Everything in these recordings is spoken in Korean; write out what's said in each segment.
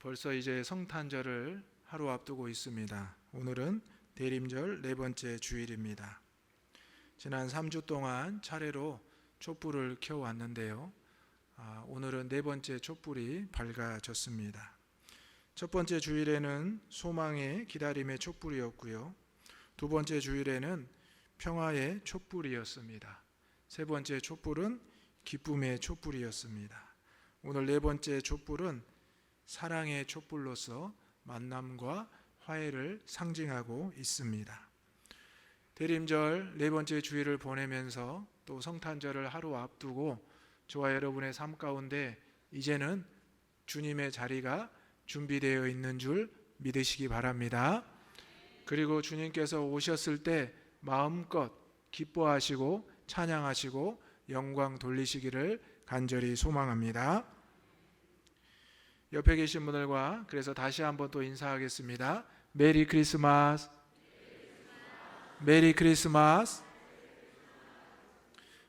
벌써 이제 성탄절을 하루 앞두고 있습니다. 오늘은 대림절 네 번째 주일입니다. 지난 3주 동안 차례로 촛불을 켜왔는데요. 오늘은 네 번째 촛불이 밝아졌습니다. 첫 번째 주일에는 소망의 기다림의 촛불이었고요. 두 번째 주일에는 평화의 촛불이었습니다. 세 번째 촛불은 기쁨의 촛불이었습니다. 오늘 네 번째 촛불은 사랑의 촛불로서 만남과 화해를 상징하고 있습니다. 대림절 네 번째 주일을 보내면서 또 성탄절을 하루 앞두고 저와 여러분의 삶 가운데 이제는 주님의 자리가 준비되어 있는 줄 믿으시기 바랍니다. 그리고 주님께서 오셨을 때 마음껏 기뻐하시고 찬양하시고 영광 돌리시기를 간절히 소망합니다. 옆에 계신 분들과 그래서 다시 한번 또 인사하겠습니다. 메리 크리스마스. 메리 크리스마스.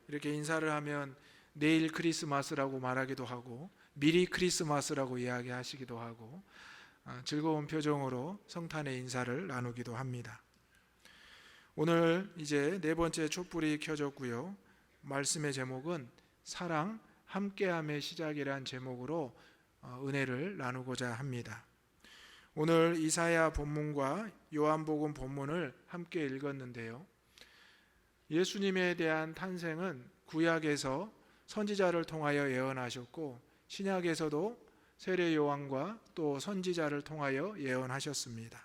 이렇게 인사를 하면 내일 크리스마스라고 말하기도 하고 미리 크리스마스라고 이야기하시기도 하고 즐거운 표정으로 성탄의 인사를 나누기도 합니다. 오늘 이제 네 번째 촛불이 켜졌고요. 말씀의 제목은 사랑 함께함의 시작이란 제목으로 은혜를 나누고자 합니다. 오늘 이사야 본문과 요한복음 본문을 함께 읽었는데요. 예수님에 대한 탄생은 구약에서 선지자를 통하여 예언하셨고 신약에서도 세례 요한과 또 선지자를 통하여 예언하셨습니다.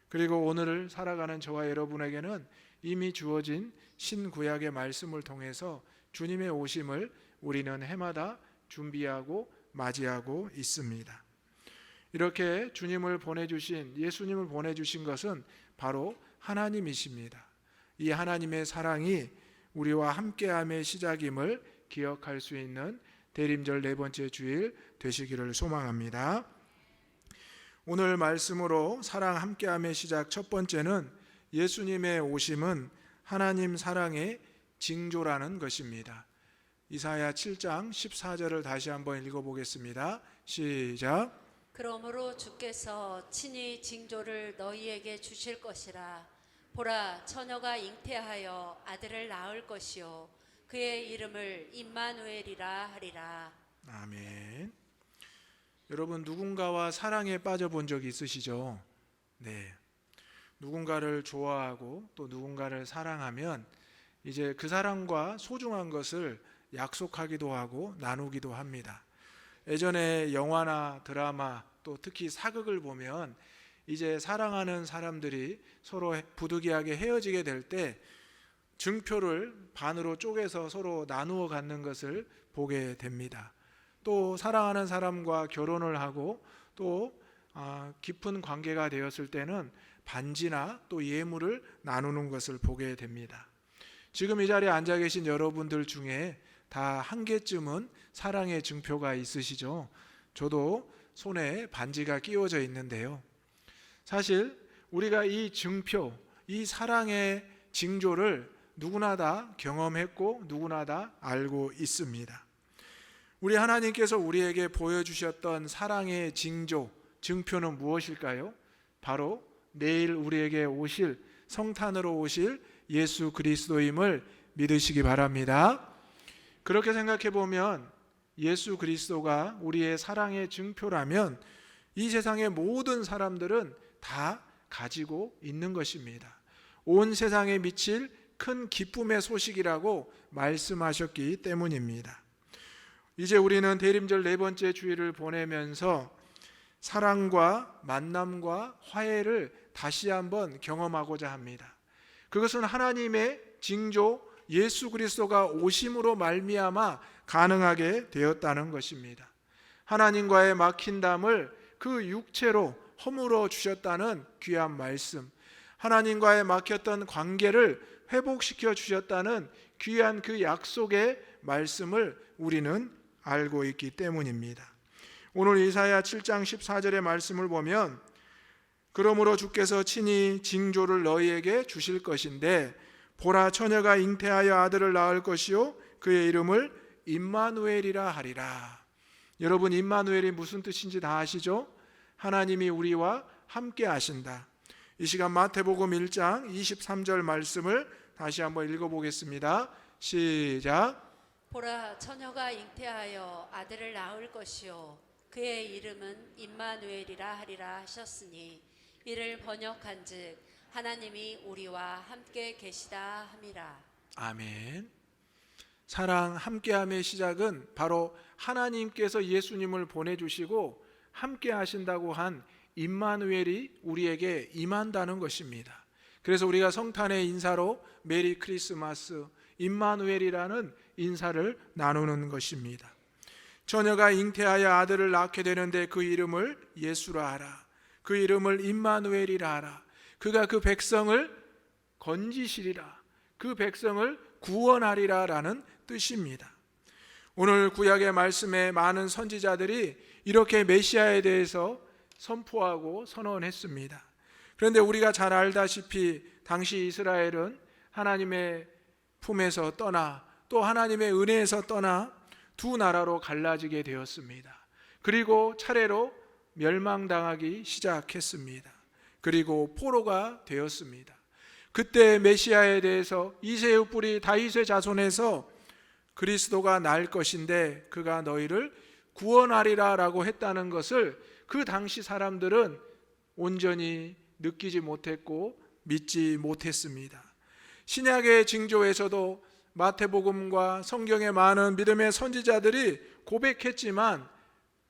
그리고 오늘을 살아가는 저와 여러분에게는 이미 주어진 신구약의 말씀을 통해서 주님의 오심을 우리는 해마다 준비하고 맞이하고 있습니다. 이렇게 주님을 보내주신 예수님을 보내주신 것은 바로 하나님이십니다. 이 하나님의 사랑이 우리와 함께함의 시작임을 기억할 수 있는 대림절 네 번째 주일 되시기를 소망합니다. 오늘 말씀으로 사랑 함께함의 시작 첫 번째는 예수님의 오심은 하나님 사랑의 징조라는 것입니다. 이사야 7장 14절을 다시 한번 읽어보겠습니다. 시작. 그러므로 주께서 친히 징조를 너희에게 주실 것이라. 보라, 처녀가 잉태하여 아들을 낳을 것이요 그의 이름을 임마누엘이라 하리라. 아멘. 여러분 누군가와 사랑에 빠져본 적이 있으시죠? 네. 누군가를 좋아하고 또 누군가를 사랑하면 이제 그 사랑과 소중한 것을 약속하기도 하고 나누기도 합니다. 예전에 영화나 드라마 또 특히 사극을 보면 이제 사랑하는 사람들이 서로 부득이하게 헤어지게 될 때 증표를 반으로 쪼개서 서로 나누어 갖는 것을 보게 됩니다. 또 사랑하는 사람과 결혼을 하고 또 깊은 관계가 되었을 때는 반지나 또 예물을 나누는 것을 보게 됩니다. 지금 이 자리에 앉아 계신 여러분들 중에 다 한 개쯤은 사랑의 증표가 있으시죠? 저도 손에 반지가 끼워져 있는데요. 사실 우리가 이 증표, 이 사랑의 징조를 누구나 다 경험했고 누구나 다 알고 있습니다. 우리 하나님께서 우리에게 보여주셨던 사랑의 징조, 증표는 무엇일까요? 바로 내일 우리에게 오실 성탄으로 오실 예수 그리스도임을 믿으시기 바랍니다. 그렇게 생각해 보면 예수 그리스도가 우리의 사랑의 증표라면 이 세상의 모든 사람들은 다 가지고 있는 것입니다. 온 세상에 미칠 큰 기쁨의 소식이라고 말씀하셨기 때문입니다. 이제 우리는 대림절 네 번째 주일을 보내면서 사랑과 만남과 화해를 다시 한번 경험하고자 합니다. 그것은 하나님의 징조 예수 그리스도가 오심으로 말미암아 가능하게 되었다는 것입니다. 하나님과의 막힌 담을 그 육체로 허물어 주셨다는 귀한 말씀, 하나님과의 막혔던 관계를 회복시켜 주셨다는 귀한 그 약속의 말씀을 우리는 알고 있기 때문입니다. 오늘 이사야 7장 14절의 말씀을 보면 그러므로 주께서 친히 징조를 너희에게 주실 것인데 보라, 처녀가 잉태하여 아들을 낳을 것이요 그의 이름을 임마누엘이라 하리라. 여러분 임마누엘이 무슨 뜻인지 다 아시죠? 하나님이 우리와 함께 하신다. 이 시간 마태복음 1장 23절 말씀을 다시 한번 읽어보겠습니다. 시작. 보라, 처녀가 잉태하여 아들을 낳을 것이요 그의 이름은 임마누엘이라 하리라 하셨으니 이를 번역한즉 하나님이 우리와 함께 계시다 함이라. 아멘. 사랑 함께함의 시작은 바로 하나님께서 예수님을 보내주시고 함께 하신다고 한 임마누엘이 우리에게 임한다는 것입니다. 그래서 우리가 성탄의 인사로 메리 크리스마스, 임마누엘이라는 인사를 나누는 것입니다. 처녀가 잉태하여 아들을 낳게 되는데 그 이름을 예수라 하라. 그 이름을 임마누엘이라 하라. 그가 그 백성을 건지시리라. 그 백성을 구원하리라 라는 뜻입니다. 오늘 구약의 말씀에 많은 선지자들이 이렇게 메시아에 대해서 선포하고 선언했습니다. 그런데 우리가 잘 알다시피 당시 이스라엘은 하나님의 품에서 떠나 또 하나님의 은혜에서 떠나 두 나라로 갈라지게 되었습니다. 그리고 차례로 멸망당하기 시작했습니다. 그리고 포로가 되었습니다. 그때 메시아에 대해서 이새의 뿌리 다윗의 자손에서 그리스도가 날 것인데 그가 너희를 구원하리라 라고 했다는 것을 그 당시 사람들은 온전히 느끼지 못했고 믿지 못했습니다. 신약의 징조에서도 마태복음과 성경의 많은 믿음의 선지자들이 고백했지만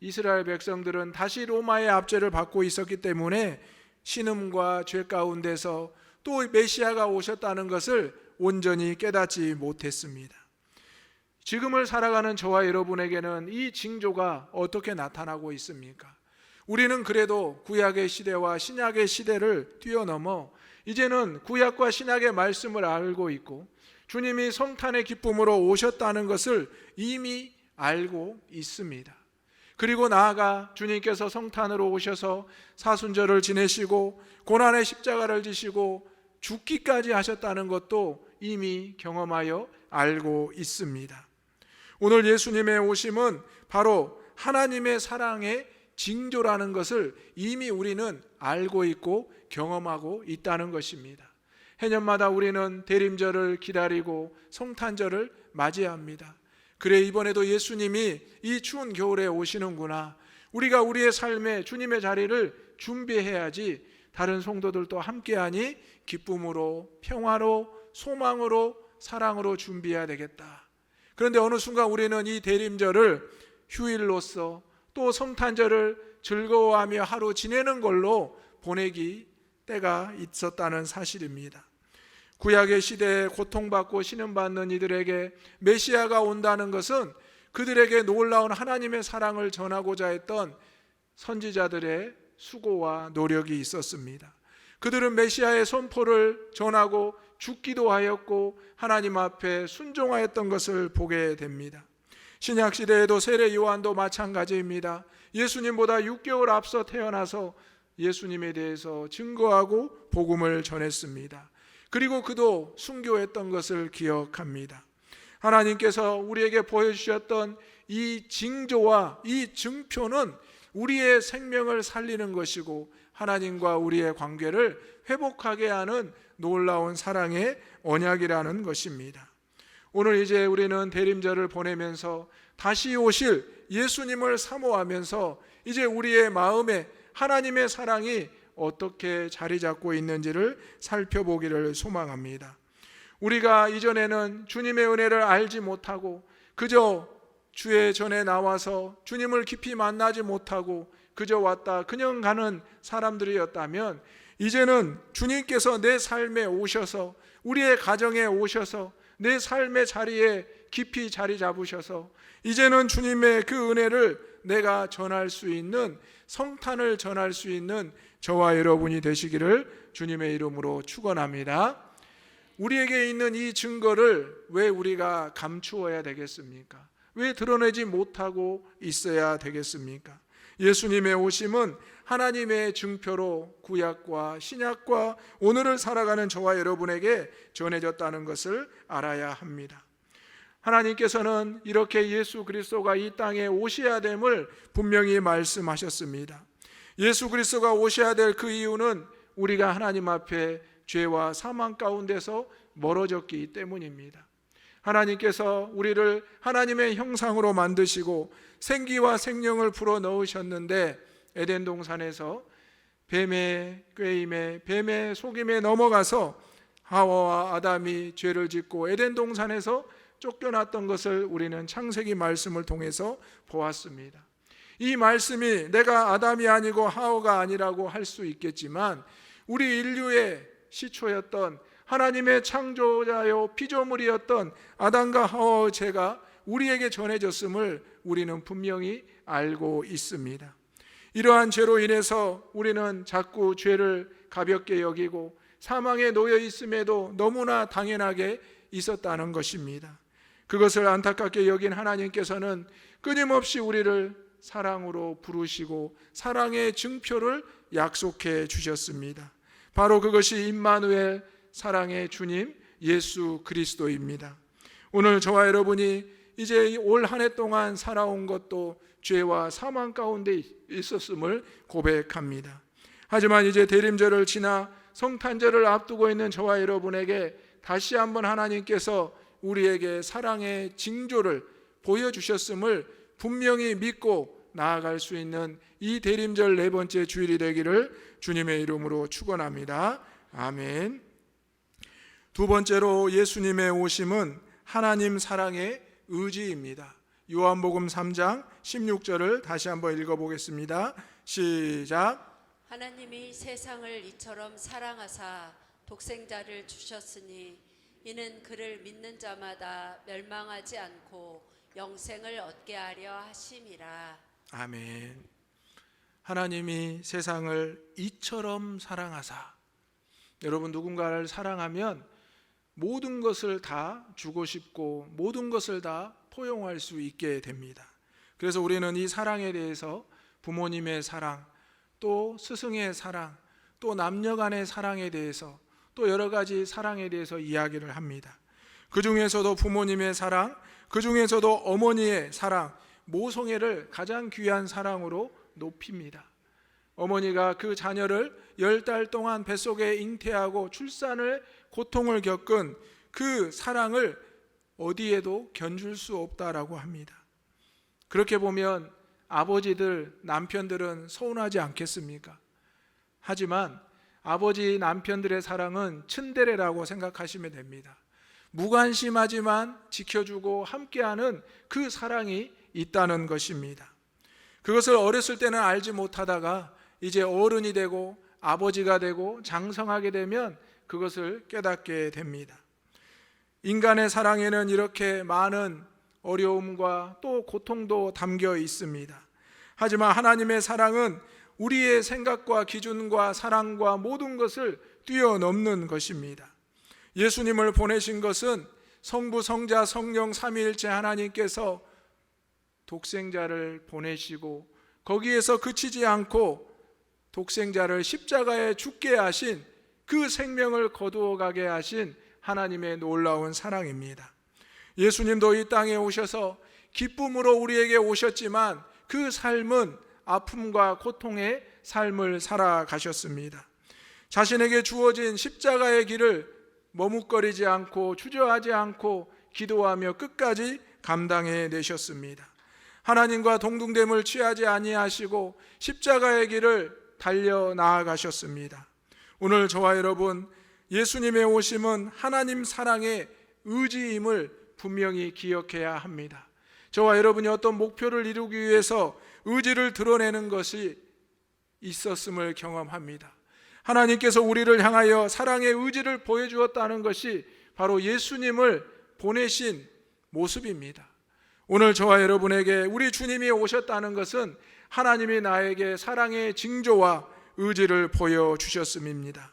이스라엘 백성들은 다시 로마의 압제를 받고 있었기 때문에 신음과 죄 가운데서 또 메시아가 오셨다는 것을 온전히 깨닫지 못했습니다. 지금을 살아가는 저와 여러분에게는 이 징조가 어떻게 나타나고 있습니까? 우리는 그래도 구약의 시대와 신약의 시대를 뛰어넘어 이제는 구약과 신약의 말씀을 알고 있고 주님이 성탄의 기쁨으로 오셨다는 것을 이미 알고 있습니다. 그리고 나아가 주님께서 성탄으로 오셔서 사순절을 지내시고 고난의 십자가를 지시고 죽기까지 하셨다는 것도 이미 경험하여 알고 있습니다. 오늘 예수님의 오심은 바로 하나님의 사랑의 징조라는 것을 이미 우리는 알고 있고 경험하고 있다는 것입니다. 해년마다 우리는 대림절을 기다리고 성탄절을 맞이합니다. 그래, 이번에도 예수님이 이 추운 겨울에 오시는구나. 우리가 우리의 삶에 주님의 자리를 준비해야지 다른 성도들도 함께하니 기쁨으로, 평화로, 소망으로, 사랑으로 준비해야 되겠다. 그런데 어느 순간 우리는 이 대림절을 휴일로서 또 성탄절을 즐거워하며 하루 지내는 걸로 보내기 때가 있었다는 사실입니다. 구약의 시대에 고통받고 신음받는 이들에게 메시아가 온다는 것은 그들에게 놀라운 하나님의 사랑을 전하고자 했던 선지자들의 수고와 노력이 있었습니다. 그들은 메시아의 선포를 전하고 죽기도 하였고 하나님 앞에 순종하였던 것을 보게 됩니다. 신약 시대에도 세례 요한도 마찬가지입니다. 예수님보다 6개월 앞서 태어나서 예수님에 대해서 증거하고 복음을 전했습니다. 그리고 그도 순교했던 것을 기억합니다. 하나님께서 우리에게 보여주셨던 이 징조와 이 증표는 우리의 생명을 살리는 것이고 하나님과 우리의 관계를 회복하게 하는 놀라운 사랑의 언약이라는 것입니다. 오늘 이제 우리는 대림절을 보내면서 다시 오실 예수님을 사모하면서 이제 우리의 마음에 하나님의 사랑이 어떻게 자리 잡고 있는지를 살펴보기를 소망합니다. 우리가 이전에는 주님의 은혜를 알지 못하고 그저 주의 전에 나와서 주님을 깊이 만나지 못하고 그저 왔다 그냥 가는 사람들이었다면 이제는 주님께서 내 삶에 오셔서 우리의 가정에 오셔서 내 삶의 자리에 깊이 자리 잡으셔서 이제는 주님의 그 은혜를 내가 전할 수 있는 성탄을 전할 수 있는 저와 여러분이 되시기를 주님의 이름으로 축원합니다. 우리에게 있는 이 증거를 왜 우리가 감추어야 되겠습니까? 왜 드러내지 못하고 있어야 되겠습니까? 예수님의 오심은 하나님의 증표로 구약과 신약과 오늘을 살아가는 저와 여러분에게 전해졌다는 것을 알아야 합니다. 하나님께서는 이렇게 예수 그리스도가 이 땅에 오셔야 됨을 분명히 말씀하셨습니다. 예수 그리스도가 오셔야 될 그 이유는 우리가 하나님 앞에 죄와 사망 가운데서 멀어졌기 때문입니다. 하나님께서 우리를 하나님의 형상으로 만드시고 생기와 생명을 불어넣으셨는데 에덴 동산에서 뱀의 꾀임에, 뱀의 속임에 넘어가서 하와와 아담이 죄를 짓고 에덴 동산에서 쫓겨났던 것을 우리는 창세기 말씀을 통해서 보았습니다. 이 말씀이 내가 아담이 아니고 하와가 아니라고 할 수 있겠지만 우리 인류의 시초였던 하나님의 창조자요 피조물이었던 아담과 하와의 죄가 우리에게 전해졌음을 우리는 분명히 알고 있습니다. 이러한 죄로 인해서 우리는 자꾸 죄를 가볍게 여기고 사망에 놓여 있음에도 너무나 당연하게 있었다는 것입니다. 그것을 안타깝게 여긴 하나님께서는 끊임없이 우리를 사랑으로 부르시고 사랑의 증표를 약속해 주셨습니다. 바로 그것이 임마누엘, 사랑의 주님 예수 그리스도입니다. 오늘 저와 여러분이 이제 올 한 해 동안 살아온 것도 죄와 사망 가운데 있었음을 고백합니다. 하지만 이제 대림절을 지나 성탄절을 앞두고 있는 저와 여러분에게 다시 한번 하나님께서 우리에게 사랑의 징조를 보여주셨음을 분명히 믿고 나아갈 수 있는 이 대림절 네 번째 주일이 되기를 주님의 이름으로 축원합니다. 아멘. 두 번째로 예수님의 오심은 하나님 사랑의 의지입니다. 요한복음 3장 16절을 다시 한번 읽어보겠습니다. 시작. 하나님이 세상을 이처럼 사랑하사 독생자를 주셨으니 이는 그를 믿는 자마다 멸망하지 않고 영생을 얻게 하려 하심이라. 아멘. 하나님이 세상을 이처럼 사랑하사, 여러분 누군가를 사랑하면 모든 것을 다 주고 싶고 모든 것을 다 포용할 수 있게 됩니다. 그래서 우리는 이 사랑에 대해서 부모님의 사랑, 또 스승의 사랑, 또 남녀 간의 사랑에 대해서 또 여러 가지 사랑에 대해서 이야기를 합니다. 그 중에서도 부모님의 사랑, 그 중에서도 어머니의 사랑, 모성애를 가장 귀한 사랑으로 높입니다. 어머니가 그 자녀를 10달 동안 뱃속에 잉태하고 출산을 고통을 겪은 그 사랑을 어디에도 견줄 수 없다라고 합니다. 그렇게 보면 아버지들, 남편들은 서운하지 않겠습니까? 하지만 아버지, 남편들의 사랑은 츤데레라고 생각하시면 됩니다. 무관심하지만 지켜주고 함께하는 그 사랑이 있다는 것입니다. 그것을 어렸을 때는 알지 못하다가 이제 어른이 되고 아버지가 되고 장성하게 되면 그것을 깨닫게 됩니다. 인간의 사랑에는 이렇게 많은 어려움과 또 고통도 담겨 있습니다. 하지만 하나님의 사랑은 우리의 생각과 기준과 사랑과 모든 것을 뛰어넘는 것입니다. 예수님을 보내신 것은 성부, 성자, 성령 삼위일체 하나님께서 독생자를 보내시고 거기에서 그치지 않고 독생자를 십자가에 죽게 하신 그 생명을 거두어 가게 하신 하나님의 놀라운 사랑입니다. 예수님도 이 땅에 오셔서 기쁨으로 우리에게 오셨지만 그 삶은 아픔과 고통의 삶을 살아가셨습니다. 자신에게 주어진 십자가의 길을 머뭇거리지 않고 주저하지 않고 기도하며 끝까지 감당해 내셨습니다. 하나님과 동등됨을 취하지 아니하시고 십자가의 길을 달려 나아가셨습니다. 오늘 저와 여러분, 예수님의 오심은 하나님 사랑의 의지임을 분명히 기억해야 합니다. 저와 여러분이 어떤 목표를 이루기 위해서 의지를 드러내는 것이 있었음을 경험합니다. 하나님께서 우리를 향하여 사랑의 의지를 보여주었다는 것이 바로 예수님을 보내신 모습입니다. 오늘 저와 여러분에게 우리 주님이 오셨다는 것은 하나님이 나에게 사랑의 징조와 의지를 보여주셨음입니다.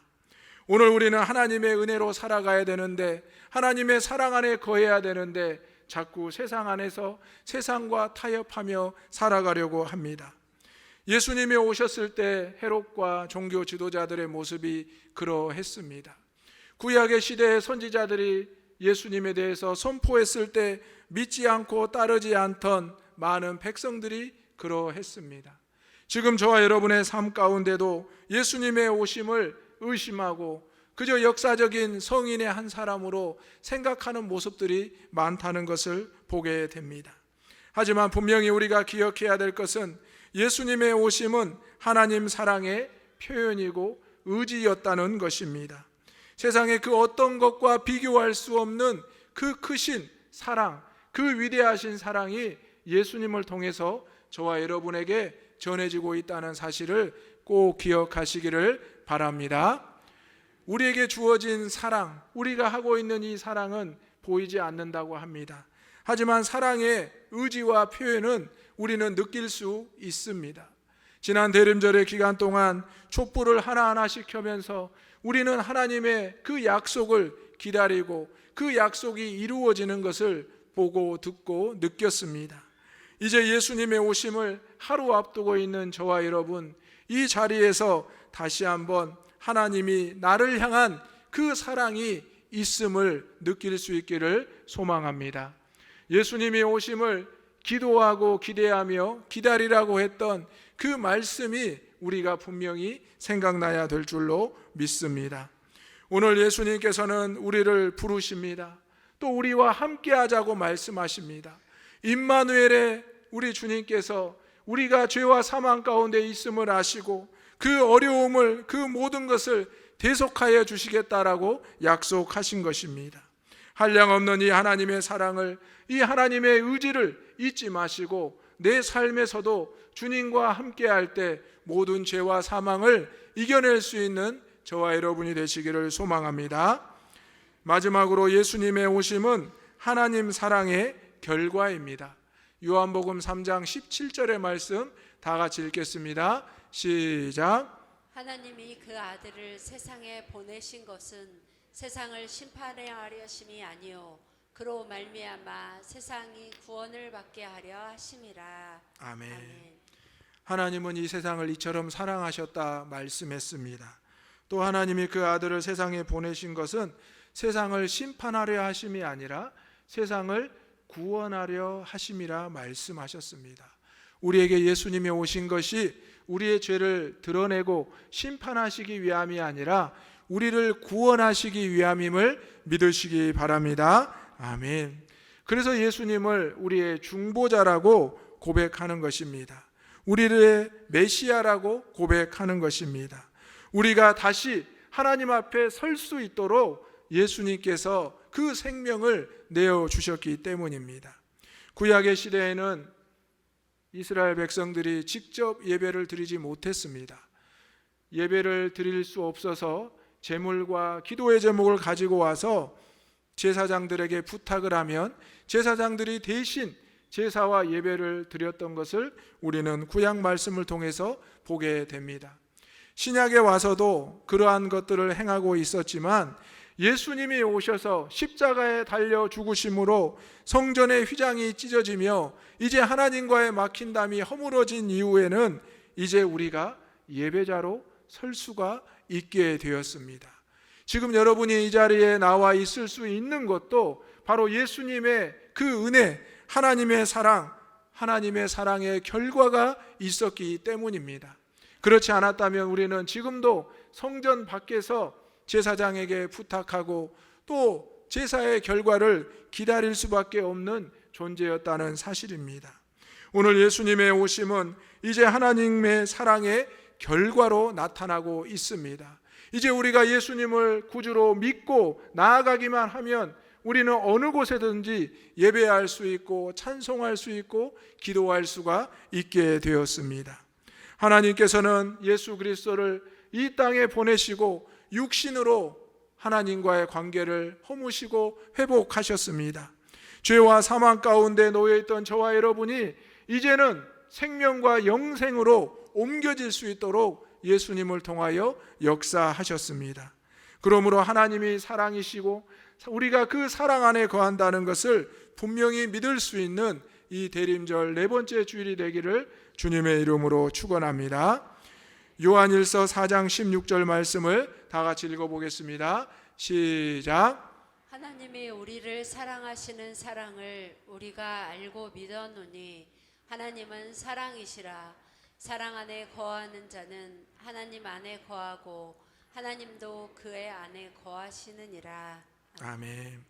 오늘 우리는 하나님의 은혜로 살아가야 되는데, 하나님의 사랑 안에 거해야 되는데 자꾸 세상 안에서 세상과 타협하며 살아가려고 합니다. 예수님이 오셨을 때 헤롯과 종교 지도자들의 모습이 그러했습니다. 구약의 시대의 선지자들이 예수님에 대해서 선포했을 때 믿지 않고 따르지 않던 많은 백성들이 그러했습니다. 지금 저와 여러분의 삶 가운데도 예수님의 오심을 의심하고 그저 역사적인 성인의 한 사람으로 생각하는 모습들이 많다는 것을 보게 됩니다. 하지만 분명히 우리가 기억해야 될 것은 예수님의 오심은 하나님 사랑의 표현이고 의지였다는 것입니다. 세상의 그 어떤 것과 비교할 수 없는 그 크신 사랑, 그 위대하신 사랑이 예수님을 통해서 저와 여러분에게 전해지고 있다는 사실을 꼭 기억하시기를 바랍니다. 우리에게 주어진 사랑, 우리가 하고 있는 이 사랑은 보이지 않는다고 합니다. 하지만 사랑의 의지와 표현은 우리는 느낄 수 있습니다. 지난 대림절의 기간 동안 촛불을 하나하나씩 켜면서 우리는 하나님의 그 약속을 기다리고 그 약속이 이루어지는 것을 보고 듣고 느꼈습니다. 이제 예수님의 오심을 하루 앞두고 있는 저와 여러분, 이 자리에서 다시 한번 하나님이 나를 향한 그 사랑이 있음을 느낄 수 있기를 소망합니다. 예수님이 오심을 기도하고 기대하며 기다리라고 했던 그 말씀이 우리가 분명히 생각나야 될 줄로 믿습니다. 오늘 예수님께서는 우리를 부르십니다. 또 우리와 함께 하자고 말씀하십니다. 임마누엘의 우리 주님께서 우리가 죄와 사망 가운데 있음을 아시고 그 어려움을, 그 모든 것을 대속하여 주시겠다라고 약속하신 것입니다. 한량없는 이 하나님의 사랑을, 이 하나님의 의지를 잊지 마시고 내 삶에서도 주님과 함께 할 때 모든 죄와 사망을 이겨낼 수 있는 저와 여러분이 되시기를 소망합니다. 마지막으로 예수님의 오심은 하나님 사랑의 결과입니다. 요한복음 3장 17절의 말씀 다 같이 읽겠습니다. 시작. 하나님이 그 아들을 세상에 보내신 것은 세상을 심판하려 하심이 아니요 그로 말미암아 세상이 구원을 받게 하려 하심이라. 아멘. 아멘. 하나님은 이 세상을 이처럼 사랑하셨다 말씀했습니다. 또 하나님이 그 아들을 세상에 보내신 것은 세상을 심판하려 하심이 아니라 세상을 구원하려 하심이라 말씀하셨습니다. 우리에게 예수님이 오신 것이 우리의 죄를 드러내고 심판하시기 위함이 아니라 우리를 구원하시기 위함임을 믿으시기 바랍니다. 아멘. 그래서 예수님을 우리의 중보자라고 고백하는 것입니다. 우리의 메시아라고 고백하는 것입니다. 우리가 다시 하나님 앞에 설 수 있도록 예수님께서 그 생명을 내어주셨기 때문입니다. 구약의 시대에는 이스라엘 백성들이 직접 예배를 드리지 못했습니다. 예배를 드릴 수 없어서 제물과 기도의 제목을 가지고 와서 제사장들에게 부탁을 하면 제사장들이 대신 제사와 예배를 드렸던 것을 우리는 구약 말씀을 통해서 보게 됩니다. 신약에 와서도 그러한 것들을 행하고 있었지만 예수님이 오셔서 십자가에 달려 죽으심으로 성전의 휘장이 찢어지며 이제 하나님과의 막힌 담이 허물어진 이후에는 이제 우리가 예배자로 설 수가 있게 되었습니다. 지금 여러분이 이 자리에 나와 있을 수 있는 것도 바로 예수님의 그 은혜, 하나님의 사랑, 하나님의 사랑의 결과가 있었기 때문입니다. 그렇지 않았다면 우리는 지금도 성전 밖에서 제사장에게 부탁하고 또 제사의 결과를 기다릴 수밖에 없는 존재였다는 사실입니다. 오늘 예수님의 오심은 이제 하나님의 사랑의 결과로 나타나고 있습니다. 이제 우리가 예수님을 구주로 믿고 나아가기만 하면 우리는 어느 곳에든지 예배할 수 있고 찬송할 수 있고 기도할 수가 있게 되었습니다. 하나님께서는 예수 그리스도를 이 땅에 보내시고 육신으로 하나님과의 관계를 허무시고 회복하셨습니다. 죄와 사망 가운데 놓여있던 저와 여러분이 이제는 생명과 영생으로 옮겨질 수 있도록 예수님을 통하여 역사하셨습니다. 그러므로 하나님이 사랑이시고 우리가 그 사랑 안에 거한다는 것을 분명히 믿을 수 있는 이 대림절 네 번째 주일이 되기를 주님의 이름으로 축원합니다. 요한일서 4장 16절 말씀을 다 같이 읽어보겠습니다. 시작. 하나님이 우리를 사랑하시는 사랑을 우리가 알고 믿었노니 하나님은 사랑이시라. 사랑 안에 거하는 자는 하나님 안에 거하고 하나님도 그의 안에 거하시느니라. 아멘.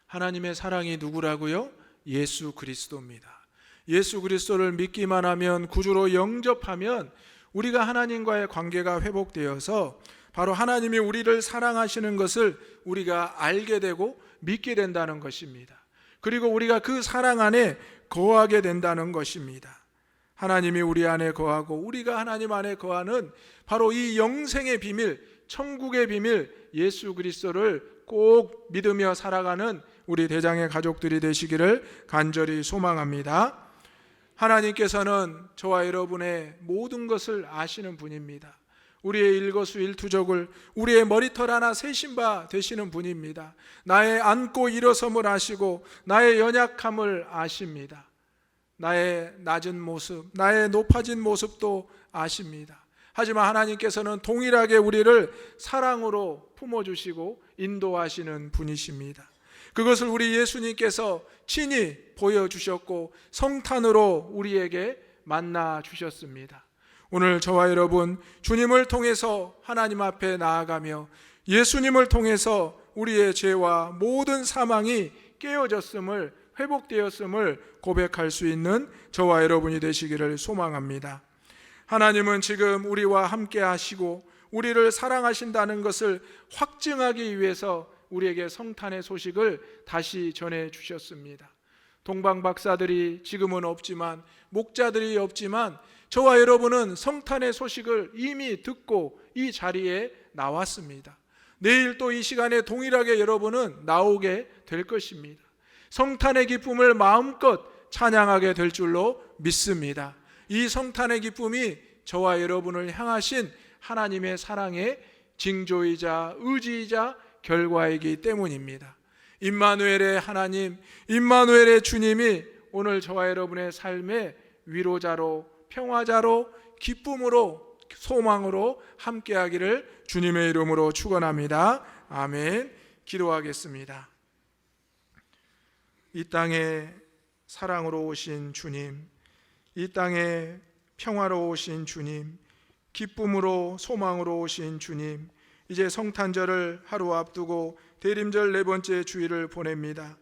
하나님의 사랑이 누구라고요? 예수 그리스도입니다. 예수 그리스도를 믿기만 하면, 구주로 영접하면 우리가 하나님과의 관계가 회복되어서 바로 하나님이 우리를 사랑하시는 것을 우리가 알게 되고 믿게 된다는 것입니다. 그리고 우리가 그 사랑 안에 거하게 된다는 것입니다. 하나님이 우리 안에 거하고 우리가 하나님 안에 거하는 바로 이 영생의 비밀, 천국의 비밀, 예수 그리스도를 꼭 믿으며 살아가는 우리 대장의 가족들이 되시기를 간절히 소망합니다. 하나님께서는 저와 여러분의 모든 것을 아시는 분입니다. 우리의 일거수일투족을 우리의 머리털 하나 세신 바 되시는 분입니다. 나의 앉고 일어섬을 아시고 나의 연약함을 아십니다. 나의 낮은 모습, 나의 높아진 모습도 아십니다. 하지만 하나님께서는 동일하게 우리를 사랑으로 품어주시고 인도하시는 분이십니다. 그것을 우리 예수님께서 친히 보여주셨고 성탄으로 우리에게 만나 주셨습니다. 오늘 저와 여러분, 주님을 통해서 하나님 앞에 나아가며 예수님을 통해서 우리의 죄와 모든 사망이 깨어졌음을, 회복되었음을 고백할 수 있는 저와 여러분이 되시기를 소망합니다. 하나님은 지금 우리와 함께 하시고 우리를 사랑하신다는 것을 확증하기 위해서 우리에게 성탄의 소식을 다시 전해 주셨습니다. 동방 박사들이 지금은 없지만, 목자들이 없지만 저와 여러분은 성탄의 소식을 이미 듣고 이 자리에 나왔습니다. 내일 또 이 시간에 동일하게 여러분은 나오게 될 것입니다. 성탄의 기쁨을 마음껏 찬양하게 될 줄로 믿습니다. 이 성탄의 기쁨이 저와 여러분을 향하신 하나님의 사랑의 징조이자 의지이자 결과이기 때문입니다. 임마누엘의 하나님, 임마누엘의 주님이 오늘 저와 여러분의 삶의 위로자로, 평화자로, 기쁨으로, 소망으로 함께하기를 주님의 이름으로 축원합니다. 아멘. 기도하겠습니다. 이 땅에 사랑으로 오신 주님, 이 땅에 평화로 오신 주님, 기쁨으로 소망으로 오신 주님, 이제 성탄절을 하루 앞두고 대림절 네 번째 주일을 보냅니다.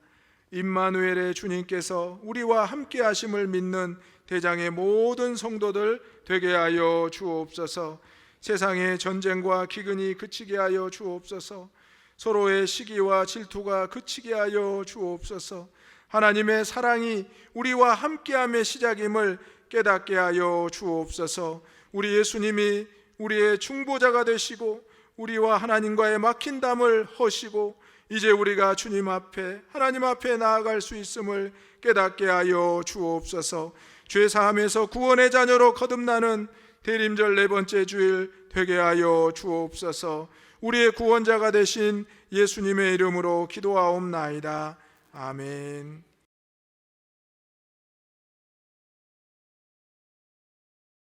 임마누엘의 주님께서 우리와 함께 하심을 믿는 대장의 모든 성도들 되게 하여 주옵소서. 세상의 전쟁과 기근이 그치게 하여 주옵소서. 서로의 시기와 질투가 그치게 하여 주옵소서. 하나님의 사랑이 우리와 함께함의 시작임을 깨닫게 하여 주옵소서. 우리 예수님이 우리의 중보자가 되시고 우리와 하나님과의 막힌 담을 허시고 이제 우리가 주님 앞에, 하나님 앞에 나아갈 수 있음을 깨닫게 하여 주옵소서. 죄사함에서 구원의 자녀로 거듭나는 대림절 네 번째 주일 되게 하여 주옵소서. 우리의 구원자가 되신 예수님의 이름으로 기도하옵나이다. 아멘.